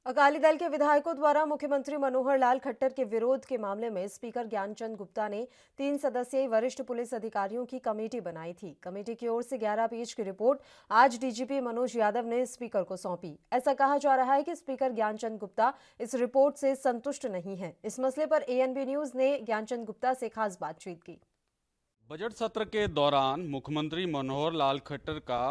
अकाली दल के विधायकों द्वारा मुख्यमंत्री मनोहर लाल खट्टर के विरोध के मामले में स्पीकर ज्ञानचंद गुप्ता ने 3 सदस्यीय वरिष्ठ पुलिस अधिकारियों की कमेटी बनाई थी। कमेटी की ओर से 11 पेज की रिपोर्ट आज डीजीपी मनोज यादव ने स्पीकर को सौंपी। ऐसा कहा जा रहा है कि स्पीकर ज्ञानचंद गुप्ता इस रिपोर्ट से संतुष्ट नहीं है। इस मसले पर एएनबी न्यूज ने ज्ञानचंद गुप्ता से खास बातचीत की। बजट सत्र के दौरान मुख्यमंत्री मनोहर लाल खट्टर का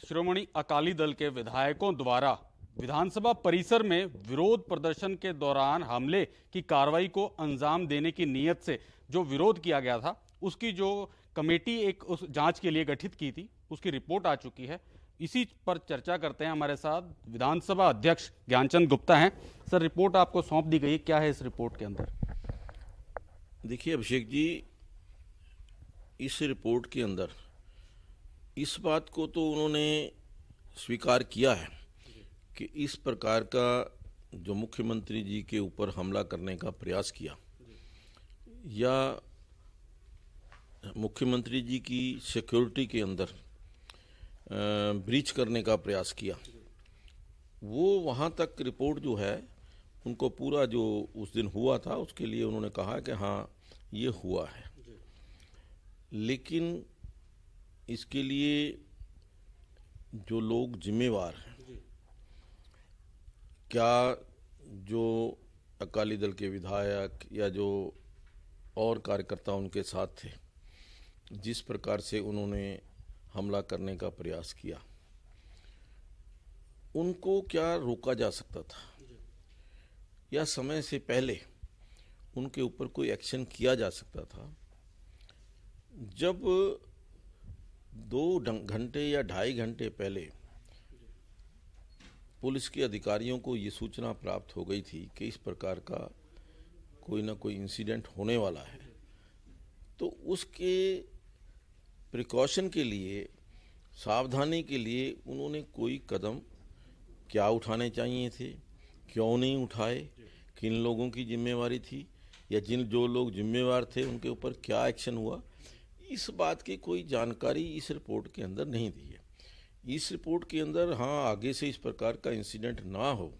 श्रोमणी अकाली दल के विधायकों द्वारा विधानसभा परिसर में विरोध प्रदर्शन के दौरान हमले की कार्रवाई को अंजाम देने की नीयत से जो विरोध किया गया था, उसकी जो कमेटी एक उस जांच के लिए गठित की थी, उसकी रिपोर्ट आ चुकी है। इसी पर चर्चा करते हैं। हमारे साथ विधानसभा अध्यक्ष ज्ञानचंद गुप्ता हैं। सर, रिपोर्ट आपको सौंप दी गई, क्या है इस रिपोर्ट के अंदर? देखिए अभिषेक जी, इस रिपोर्ट के अंदर इस बात को तो उन्होंने स्वीकार किया है कि इस प्रकार का जो मुख्यमंत्री जी के ऊपर हमला करने का प्रयास किया या मुख्यमंत्री जी की सिक्योरिटी के अंदर ब्रीच करने का प्रयास किया, वो वहाँ तक रिपोर्ट जो है उनको पूरा जो उस दिन हुआ था उसके लिए उन्होंने कहा कि हाँ ये हुआ है। लेकिन इसके लिए जो लोग जिम्मेवार हैं, क्या जो अकाली दल के विधायक या जो और कार्यकर्ता उनके साथ थे, जिस प्रकार से उन्होंने हमला करने का प्रयास किया, उनको क्या रोका जा सकता था या समय से पहले उनके ऊपर कोई एक्शन किया जा सकता था? जब 2 घंटे या 2.5 घंटे पहले पुलिस के अधिकारियों को ये सूचना प्राप्त हो गई थी कि इस प्रकार का कोई ना कोई इंसिडेंट होने वाला है, तो उसके प्रिकॉशन के लिए, सावधानी के लिए उन्होंने कोई कदम क्या उठाने चाहिए थे, क्यों नहीं उठाए, किन लोगों की जिम्मेवारी थी या जो लोग जिम्मेवार थे उनके ऊपर क्या एक्शन हुआ, इस बात की कोई जानकारी इस रिपोर्ट के अंदर नहीं दी है। इस रिपोर्ट के अंदर हाँ, आगे से इस प्रकार का इंसिडेंट ना हो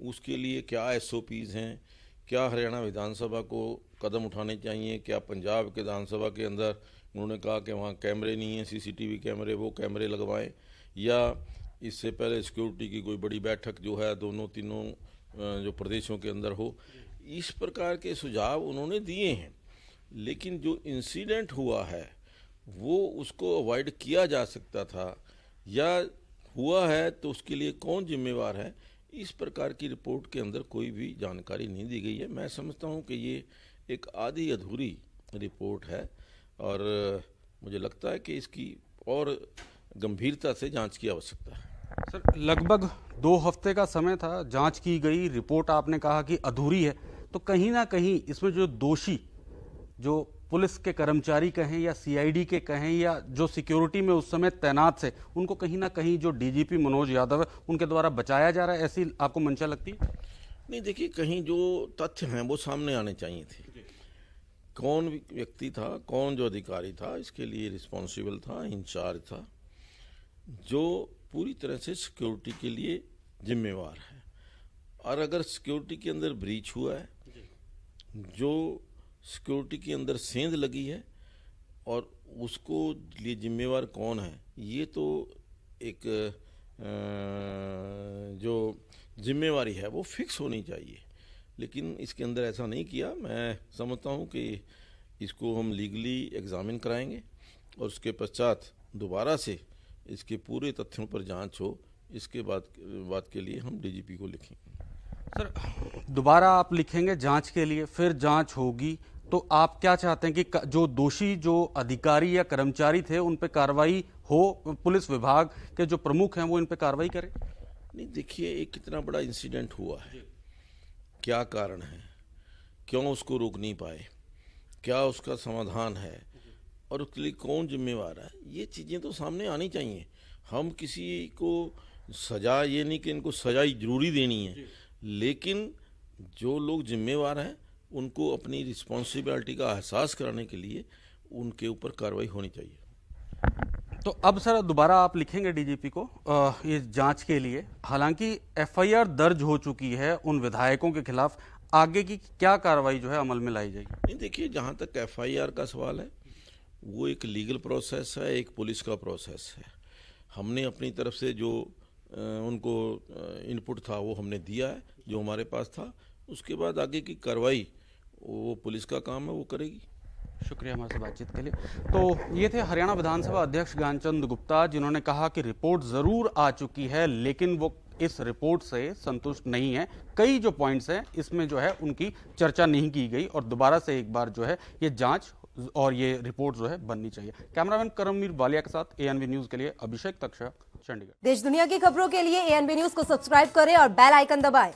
उसके लिए क्या एसओपीज़ हैं, क्या हरियाणा विधानसभा को कदम उठाने चाहिए, क्या पंजाब के विधानसभा के अंदर उन्होंने कहा कि वहाँ कैमरे नहीं हैं, सीसीटीवी कैमरे, वो कैमरे लगवाएं, या इससे पहले सिक्योरिटी की कोई बड़ी बैठक जो है तीनों जो प्रदेशों के अंदर हो। इस प्रकार के सुझाव उन्होंने दिए हैं, लेकिन जो इंसिडेंट हुआ है वो उसको अवॉइड किया जा सकता था या हुआ है तो उसके लिए कौन जिम्मेवार है, इस प्रकार की रिपोर्ट के अंदर कोई भी जानकारी नहीं दी गई है। मैं समझता हूं कि ये एक आधी अधूरी रिपोर्ट है और मुझे लगता है कि इसकी और गंभीरता से जांच की आवश्यकता है। सर, लगभग 2 हफ्ते का समय था, जांच की गई, रिपोर्ट आपने कहा कि अधूरी है, तो कहीं ना कहीं इसमें जो दोषी, जो पुलिस के कर्मचारी कहें या सीआईडी के कहें या जो सिक्योरिटी में उस समय तैनात थे, उनको कहीं ना कहीं जो डीजीपी मनोज यादव है उनके द्वारा बचाया जा रहा है, ऐसी आपको मंशा लगती है? नहीं, देखिए, कहीं जो तथ्य हैं वो सामने आने चाहिए थे। कौन व्यक्ति था, कौन जो अधिकारी था इसके लिए रिस्पॉन्सिबल था, इंचार्ज था, जो पूरी तरह से सिक्योरिटी के लिए जिम्मेवार है। और अगर सिक्योरिटी के अंदर ब्रीच हुआ है, जो सिक्योरिटी के अंदर सेंध लगी है और उसको लिए जिम्मेवार कौन है, ये तो एक जो जिम्मेवारी है वो फिक्स होनी चाहिए। लेकिन इसके अंदर ऐसा नहीं किया। मैं समझता हूँ कि इसको हम लीगली एग्जामिन कराएंगे और उसके पश्चात दोबारा से इसके पूरे तथ्यों पर जांच हो, इसके बाद के लिए हम डीजीपी को लिखेंगे। सर, दोबारा आप लिखेंगे जांच के लिए, फिर जांच होगी, तो आप क्या चाहते हैं कि जो दोषी, जो अधिकारी या कर्मचारी थे उन पे कार्रवाई हो, पुलिस विभाग के जो प्रमुख हैं वो इन पे कार्रवाई करें? नहीं, देखिए, एक कितना बड़ा इंसिडेंट हुआ है, क्या कारण है, क्यों उसको रोक नहीं पाए, क्या उसका समाधान है और उसके लिए कौन जिम्मेवार है, ये चीज़ें तो सामने आनी चाहिए। हम किसी को सजा, ये नहीं कि इनको सजा ही जरूरी देनी है, लेकिन जो लोग जिम्मेवार हैं उनको अपनी रिस्पॉन्सिबिलिटी का एहसास कराने के लिए उनके ऊपर कार्रवाई होनी चाहिए। तो अब सर दोबारा आप लिखेंगे डीजीपी को ये जांच के लिए, हालांकि एफआईआर दर्ज हो चुकी है उन विधायकों के खिलाफ, आगे की क्या कार्रवाई जो है अमल में लाई जाएगी? नहीं, देखिए, जहाँ तक एफआईआर का सवाल है वो एक लीगल प्रोसेस है, एक पुलिस का प्रोसेस है। हमने अपनी तरफ से जो उनको इनपुट था वो हमने दिया है, जो हमारे पास था। उसके बाद आगे की कार्रवाई वो पुलिस का काम है, वो करेगी। शुक्रिया हमारे से बातचीत के लिए। तो ये थे हरियाणा विधानसभा अध्यक्ष ज्ञानचंद गुप्ता, जिन्होंने कहा कि रिपोर्ट जरूर आ चुकी है लेकिन वो इस रिपोर्ट से संतुष्ट नहीं है। कई जो पॉइंट्स हैं इसमें जो है उनकी चर्चा नहीं की गई और दोबारा से एक बार जो है ये जांच और ये रिपोर्ट जो है बननी चाहिए। कैमरामैन करमवीर वालिया के साथ एएनबी न्यूज के लिए अभिषेक तक्षक, चंडीगढ़। देश दुनिया की खबरों के लिए एएनबी न्यूज को सब्सक्राइब करें और बेल आइकन दबाएं।